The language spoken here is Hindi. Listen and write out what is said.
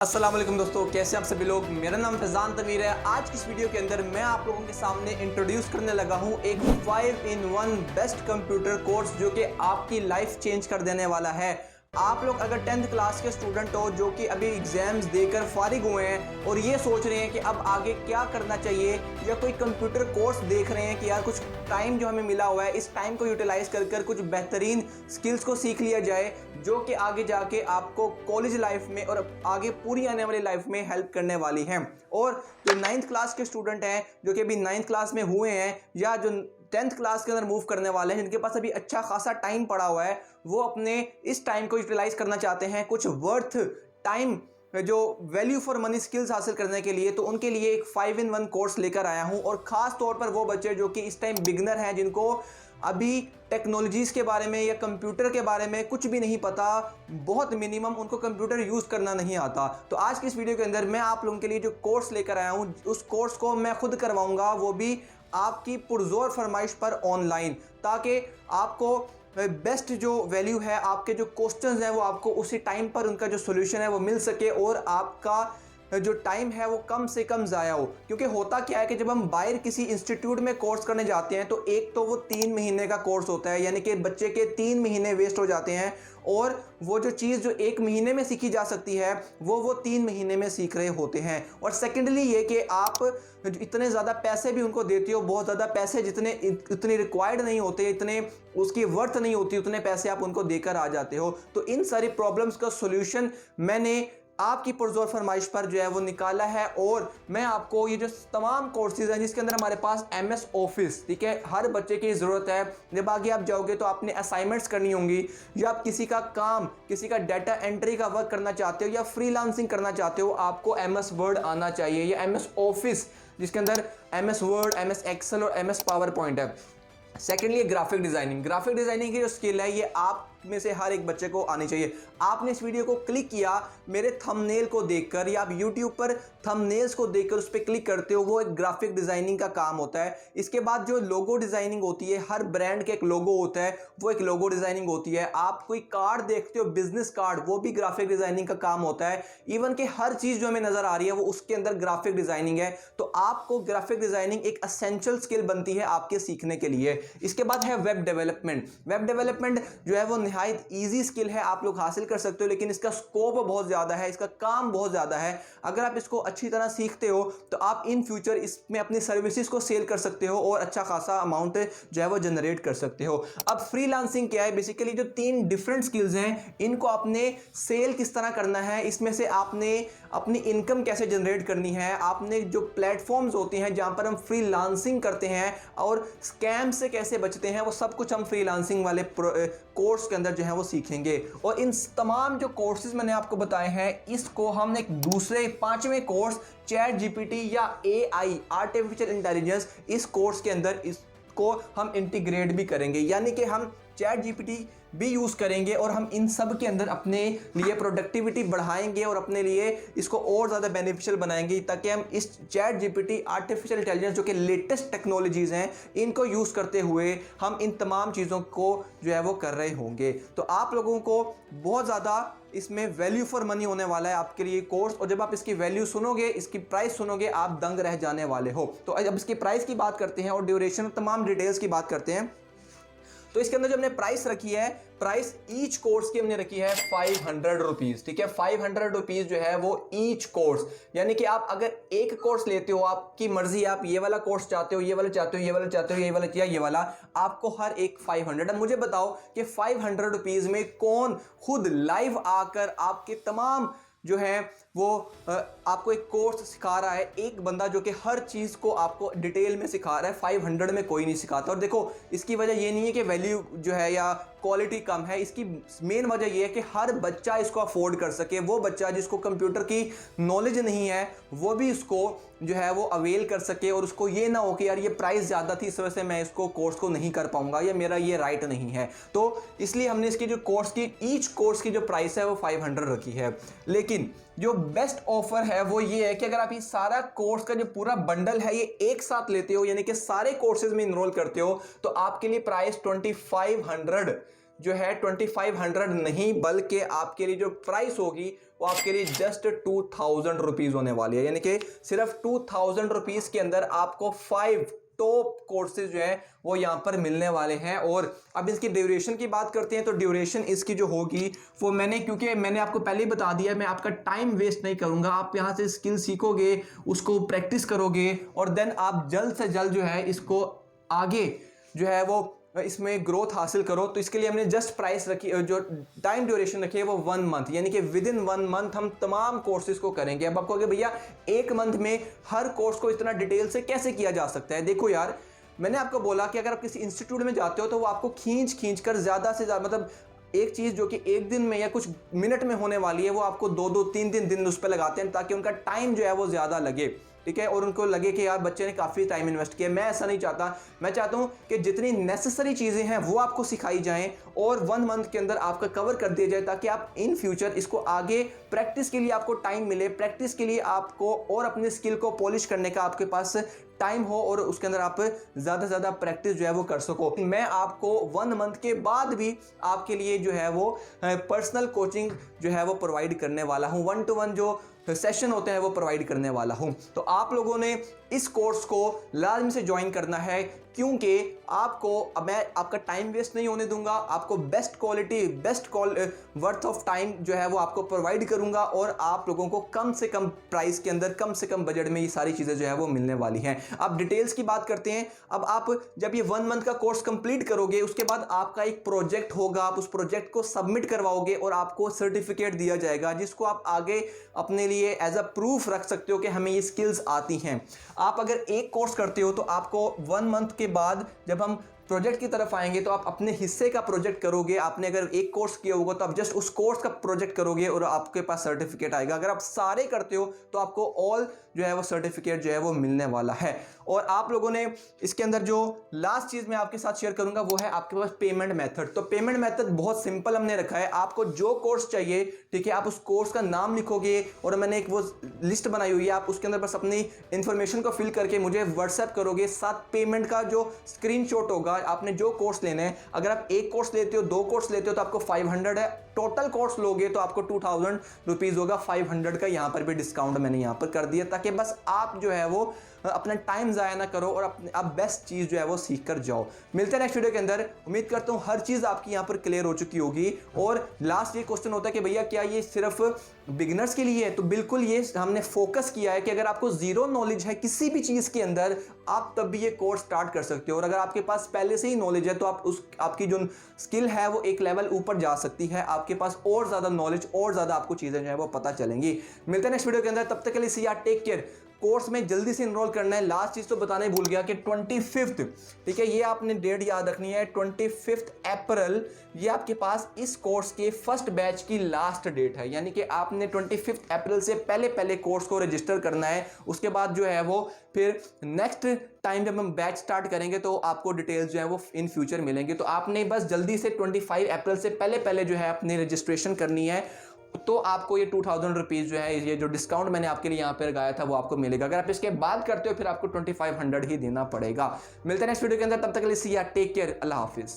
अस्सलाम वालेकुम दोस्तों, कैसे आप सभी लोग। मेरा नाम फैजान तमीर है। आज की इस वीडियो के अंदर मैं आप लोगों के सामने इंट्रोड्यूस करने लगा हूं एक 5-in-1 बेस्ट कंप्यूटर कोर्स जो कि आपकी लाइफ चेंज कर देने वाला है। आप लोग अगर 10th क्लास के स्टूडेंट हो जो कि अभी एग्जाम्स देकर फारिग हुए हैं और ये सोच रहे हैं कि अब आगे क्या करना चाहिए, या कोई कंप्यूटर कोर्स देख रहे हैं कि यार कुछ टाइम जो हमें मिला हुआ है इस टाइम को यूटिलाइज कर कुछ बेहतरीन स्किल्स को सीख लिया जाए जो कि आगे जाके आपको कॉलेज लाइफ में और आगे पूरी आने वाली लाइफ में हेल्प करने वाली हैं। और जो 9th क्लास के स्टूडेंट हैं जो कि अभी 9th क्लास में हुए हैं या जो 10th क्लास के अंदर मूव करने वाले हैं, जिनके पास अभी अच्छा खासा टाइम पड़ा हुआ है, वो अपने इस टाइम को यूटिलाइज करना चाहते हैं कुछ वर्थ टाइम जो वैल्यू फॉर मनी स्किल्स हासिल करने के लिए, तो उनके लिए एक 5-in-1 कोर्स लेकर आया हूं। और खास तौर पर वो बच्चे जो कि इस टाइम बिगनर हैं, जिनको अभी टेक्नोलॉजीज़ के बारे में या कंप्यूटर के बारे में कुछ भी नहीं पता, बहुत मिनिमम उनको कंप्यूटर यूज़ करना नहीं आता। तो आज की इस वीडियो के अंदर मैं आप लोगों के लिए जो कोर्स लेकर आया हूँ, उस कोर्स को मैं खुद करवाऊँगा, वो भी आपकी पुरजोर फरमाइश पर ऑनलाइन, ताकि आपको बेस्ट जो वैल्यू है, आपके जो क्वेश्चंस हैं वो आपको उसी टाइम पर उनका जो सोल्यूशन है वो मिल सके और आपका जो टाइम है वो कम से कम ज़ाया हो। क्योंकि होता क्या है कि जब हम बाहर किसी इंस्टीट्यूट में कोर्स करने जाते हैं तो एक तो वो 3 महीने का कोर्स होता है, यानी कि बच्चे के 3 महीने वेस्ट हो जाते हैं, और वो जो चीज़ जो 1 महीने में सीखी जा सकती है वो 3 महीने में सीख रहे होते हैं। और सेकेंडली ये कि आप इतने ज़्यादा पैसे भी उनको देते हो, बहुत ज़्यादा पैसे इतने रिक्वायर्ड नहीं होते, इतने उसकी वर्थ नहीं होती, उतने पैसे आप उनको देकर आ जाते हो। तो इन सारी प्रॉब्लम्स का सोल्यूशन मैंने आपकी पुरजोर फरमाइश पर जो है वो निकाला है। और मैं आपको ये जो तमाम कोर्सेज हैं जिसके अंदर हमारे पास MS ऑफिस, ठीक है, हर बच्चे की ज़रूरत है। जब आगे आप जाओगे तो आपने असाइनमेंट्स करनी होंगी, या आप किसी का काम, किसी का डाटा एंट्री का वर्क करना चाहते हो या फ्रीलांसिंग करना चाहते हो, आपको MS वर्ड आना चाहिए, या MS ऑफिस जिसके अंदर MS वर्ड, MS एक्सेल और MS पावर पॉइंट है। सेकेंडली ग्राफिक डिजाइनिंग की जो स्किल है ये आप में से हर एक बच्चे को आनी चाहिए। आपने इस वीडियो को क्लिक किया मेरे थंबनेल को देखकर, या आप YouTube पर थंबनेल्स को देखकर उस पर क्लिक करते हो, वो एक ग्राफिक डिजाइनिंग का काम होता है। इसके बाद जो लोगो डिजाइनिंग होती है, हर ब्रांड का एक लोगो होता है, वो एक लोगो डिजाइनिंग होती है। आप कोई कार्ड देखते हो, बिजनेस कार्ड, वो भी ग्राफिक डिजाइनिंग का काम होता है। इवन कि हर चीज जो हमें नजर आ रही है वो उसके अंदर ग्राफिक डिजाइनिंग है। तो आपको ग्राफिक डिजाइनिंग एक एसेंशियल स्किल बनती है आपके सीखने के लिए। इसके बाद है वेब डेवलपमेंट जो है वो निहायत ईजी स्किल है, आप लोग हासिल कर सकते हो, लेकिन इसका स्कोप बहुत ज़्यादा है, इसका काम बहुत ज़्यादा है। अगर आप इसको अच्छी तरह सीखते हो तो आप इन फ्यूचर इसमें अपनी सर्विसेज को सेल कर सकते हो और अच्छा खासा अमाउंट जो है वो जनरेट कर सकते हो। अब फ्रीलांसिंग क्या है? बेसिकली जो 3 डिफरेंट स्किल्स हैं इनको आपने सेल किस तरह करना है, इसमें से आपने अपनी इनकम कैसे जनरेट करनी है, आपने जो प्लेटफॉर्म्स होते हैं जहां पर हम फ्रीलांसिंग करते हैं और स्कैम से कैसे बचते हैं, वो सब कुछ हम फ्रीलांसिंग वाले कोर्स के अंदर जो है वो सीखेंगे। और इन तमाम जो कोर्सेज मैंने आपको बताए हैं, इसको हम एक दूसरे 5वें कोर्स ChatGPT या AI आर्टिफिशियल इंटेलिजेंस, इस कोर्स के अंदर इसको हम इंटीग्रेट भी करेंगे, यानी कि हम ChatGPT भी यूज़ करेंगे और हम इन सब के अंदर अपने लिए प्रोडक्टिविटी बढ़ाएंगे और अपने लिए इसको और ज़्यादा बेनिफिशियल बनाएंगे, ताकि हम इस ChatGPT आर्टिफिशियल इंटेलिजेंस जो कि लेटेस्ट टेक्नोलॉजीज़ हैं इनको यूज़ करते हुए हम इन तमाम चीज़ों को जो है वो कर रहे होंगे। तो आप लोगों को बहुत ज़्यादा इसमें वैल्यू फॉर मनी होने वाला है आपके लिए कोर्स। और जब आप इसकी वैल्यू सुनोगे, इसकी प्राइस सुनोगे, आप दंग रह जाने वाले हो। तो अब इसकी प्राइस की बात करते हैं और ड्यूरेशन, तमाम डिटेल्स की बात करते हैं। तो इसके अंदर जो हमने प्राइस रखी है, प्राइस ईच कोर्स की हमने रखी है 500 रुपीज, ठीक है। 500 रुपीज जो है वो ईच कोर्स, यानी कि आप अगर एक कोर्स लेते हो, आपकी मर्जी, आप ये वाला कोर्स चाहते हो, ये वाला चाहते हो, ये वाला चाहते हो, ये वाला या ये वाला, आपको हर एक 500। अब मुझे बताओ कि 500 रुपीज में कौन खुद लाइव आकर आपके तमाम जो है वो आपको एक कोर्स सिखा रहा है, एक बंदा जो कि हर चीज़ को आपको डिटेल में सिखा रहा है। 500 में कोई नहीं सिखाता। और देखो, इसकी वजह ये नहीं है कि वैल्यू जो है या क्वालिटी कम है, इसकी मेन वजह ये है कि हर बच्चा इसको अफोर्ड कर सके। वो बच्चा जिसको कंप्यूटर की नॉलेज नहीं है वो भी इसको जो है वो अवेल कर सके, और उसको ये ना हो कि यार ये प्राइस ज़्यादा थी, इस वजह से मैं इसको कोर्स को नहीं कर पाऊंगा, या मेरा ये राइट नहीं है। तो इसलिए हमने इसकी जो कोर्स की, ईच कोर्स की जो प्राइस है वो 500 रखी है। लेकिन जो बेस्ट ऑफर है वो ये है कि अगर आप ये सारा कोर्स का जो पूरा बंडल है ये एक साथ लेते हो, यानी कि सारे कोर्सेज में इनरोल करते हो, तो आपके लिए प्राइस 2500 जो है 2500 नहीं, बल्कि आपके लिए जो प्राइस होगी वो आपके लिए जस्ट 2000 रुपीज होने वाली है। यानी कि सिर्फ 2000 रुपीज के अंदर आपको 5 टॉप कोर्सेज जो है वो यहां पर मिलने वाले हैं। और अब इसकी ड्यूरेशन की बात करते हैं तो ड्यूरेशन इसकी जो होगी वो क्योंकि मैंने आपको पहले ही बता दिया, मैं आपका टाइम वेस्ट नहीं करूंगा। आप यहां से स्किल सीखोगे, उसको प्रैक्टिस करोगे और देन आप जल्द से जल्द जो है इसको आगे जो है वो इसमें ग्रोथ हासिल करो। तो इसके लिए हमने जस्ट प्राइस रखी, जो टाइम ड्यूरेशन रखी है वो 1 मंथ, यानी कि विद इन 1 मंथ हम तमाम कोर्सेज को करेंगे। अब आपको भैया 1 मंथ में हर कोर्स को इतना डिटेल से कैसे किया जा सकता है? देखो यार, मैंने आपको बोला कि अगर आप किसी इंस्टीट्यूट में जाते हो तो वो आपको खींच कर ज़्यादा से ज़्यादा, मतलब एक चीज़ जो कि एक दिन में या कुछ मिनट में होने वाली है वो आपको 2-2 3-3 दिन उस पर लगाते हैं ताकि उनका टाइम जो है वो ज़्यादा लगे, ठीक है, और उनको लगे कि यार बच्चे ने काफ़ी टाइम इन्वेस्ट किया। मैं ऐसा नहीं चाहता, मैं चाहता हूं कि जितनी नेसेसरी चीज़ें हैं वो आपको सिखाई जाएं और 1 मंथ के अंदर आपका कवर कर दिया जाए ताकि आप इन फ्यूचर इसको आगे प्रैक्टिस के लिए आपको टाइम मिले, प्रैक्टिस के लिए आपको और अपने स्किल को पॉलिश करने का आपके पास टाइम हो और उसके अंदर आप ज़्यादा से ज़्यादा प्रैक्टिस जो है वो कर सको। मैं आपको 1 मंथ के बाद भी आपके लिए जो है वो पर्सनल कोचिंग जो है वो प्रोवाइड करने वाला हूँ, 1-to-1 जो सेशन होते हैं वो प्रोवाइड करने वाला हूं। तो आप लोगों ने इस कोर्स को लाजमी से ज्वाइन करना है क्योंकि मैं आपका टाइम वेस्ट नहीं होने दूंगा। आपको best quality, worth of time जो है वो आपको प्रोवाइड करूंगा और आप लोगों को कम से कम प्राइस के अंदर, कम से कम बजट में ये सारी चीज़ें जो है वो मिलने वाली हैं। अब डिटेल्स की बात करते हैं। अब आप जब ये 1 मंथ का कोर्स कंप्लीट करोगे उसके बाद आपका एक प्रोजेक्ट होगा, आप उस प्रोजेक्ट को सबमिट करवाओगे और आपको सर्टिफिकेट दिया जाएगा जिसको आप आगे अपने लिए एज अ प्रूफ रख सकते हो कि हमें ये स्किल्स आती हैं। आप अगर एक कोर्स करते हो तो आपको 1 मंथ के बाद जब हम प्रोजेक्ट की तरफ आएंगे तो आप अपने हिस्से का प्रोजेक्ट करोगे। आपने अगर एक कोर्स किया होगा तो आप जस्ट उस कोर्स का प्रोजेक्ट करोगे और आपके पास सर्टिफिकेट आएगा। अगर आप सारे करते हो तो आपको ऑल जो है वो सर्टिफिकेट जो है वो मिलने वाला है। और आप लोगों ने इसके अंदर जो लास्ट चीज़ मैं आपके साथ शेयर करूंगा वो है आपके पास पेमेंट मेथड। तो पेमेंट मेथड बहुत सिंपल हमने रखा है। आपको जो कोर्स चाहिए, ठीक है, आप उस कोर्स का नाम लिखोगे और मैंने एक वो लिस्ट बनाई हुई है, आप उसके अंदर बस अपनी इंफॉर्मेशन को फिल करके मुझे व्हाट्सएप करोगे। साथ पेमेंट का जो स्क्रीनशॉट होगा, आपने जो कोर्स लेने हैं, अगर आप एक कोर्स लेते हो, 2 कोर्स लेते हो तो आपको 500 है, टोटल कोर्स लोगे तो आपको 2000 रुपीज होगा। 500 का यहाँ पर भी डिस्काउंट मैंने यहाँ पर कर दिया ताकि बस आप जो है वो अपना टाइम ज़ाया ना करो और आप बेस्ट चीज़ जो है वो सीख कर जाओ। मिलते हैं नेक्स्ट वीडियो के अंदर। उम्मीद करता हूँ हर चीज़ आपकी यहाँ पर क्लियर हो चुकी होगी। और लास्ट ये क्वेश्चन होता है कि भैया क्या ये सिर्फ बिगिनर्स के लिए है? तो बिल्कुल ये हमने फोकस किया है कि अगर आपको जीरो नॉलेज है किसी भी चीज़ के अंदर, आप तब भी ये कोर्स स्टार्ट कर सकते हो। और अगर आपके पास पहले से ही नॉलेज है तो आपकी जो स्किल है वो एक लेवल ऊपर जा सकती है। आपके पास और ज़्यादा नॉलेज और ज़्यादा आपको चीज़ें जो है वो पता चलेंगी। मिलते हैं नेक्स्ट वीडियो के अंदर, तब तक के लिए see ya, take care. Course में जल्दी से इनरोल करना है। लास्ट चीज तो बताने भूल गया कि 25, ठीक है, ये आपने डेट याद रखनी है, 25 अप्रैल ये आपके पास इस कोर्स के फर्स्ट बैच की लास्ट डेट है। यानी कि आपने 25 अप्रैल से पहले कोर्स को रजिस्टर करना है। उसके बाद जो है वो फिर नेक्स्ट टाइम जब हम बैच स्टार्ट करेंगे तो आपको डिटेल्स जो है वो इन फ्यूचर मिलेंगे। तो आपने बस जल्दी से 25 अप्रैल से पहले जो है अपनी रजिस्ट्रेशन करनी है, तो आपको ये 2000 रुपीज़ जो है, ये जो डिस्काउंट मैंने आपके लिए यहाँ पर लगाया था वो आपको मिलेगा। अगर आप इसके बाद करते हो फिर आपको 2500 ही देना पड़ेगा। मिलते हैं नेक्स्ट वीडियो के अंदर, तब तक के लिए सी आर, टेक केयर, अल्लाह हाफिज़।